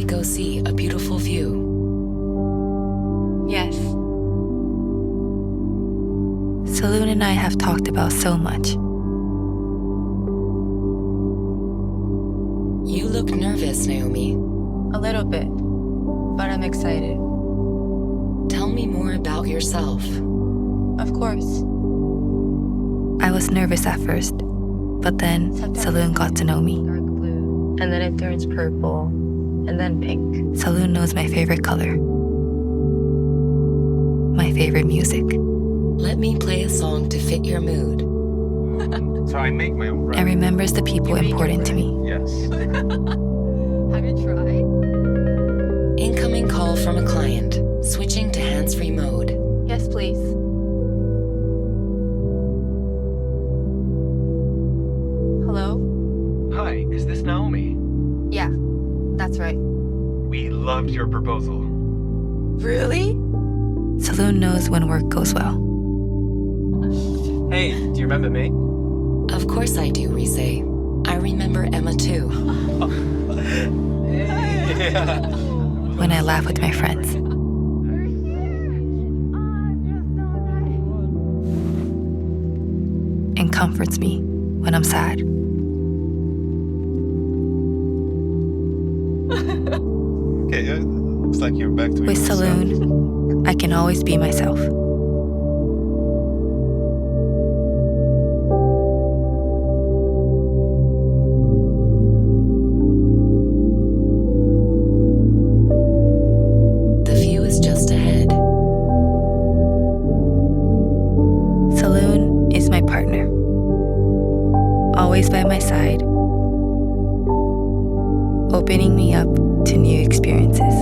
go see a beautiful view? Yes. Saloon and I have talked about so much. You look nervous, Naomi. A little bit, but I'm excited. Tell me more about yourself. Of course. I was nervous at first, but then Saloon got to know me. Dark blue, and then it turns purple, and then pink. Saloon knows my favorite color, my favorite music. Let me play a song to fit your mood. So I make my own bread. And remembers the people You make your important to me. Yes. Have you tried? Incoming call from a client. Switching to hands-free mode. Yes, please. Hello? Hi, is this Naomi? Yeah, that's right. We loved your proposal. Really? Saloon knows when work goes well. Hey, do you remember me? Of course I do, Rise. I remember Emma too. Yeah. When I laugh with my friends. And comforts me when I'm sad. Okay, looks like you're back to With yourself. Saloon, I can always be myself. The view is just ahead. Saloon is my partner. Always by my side, opening me up to new experiences.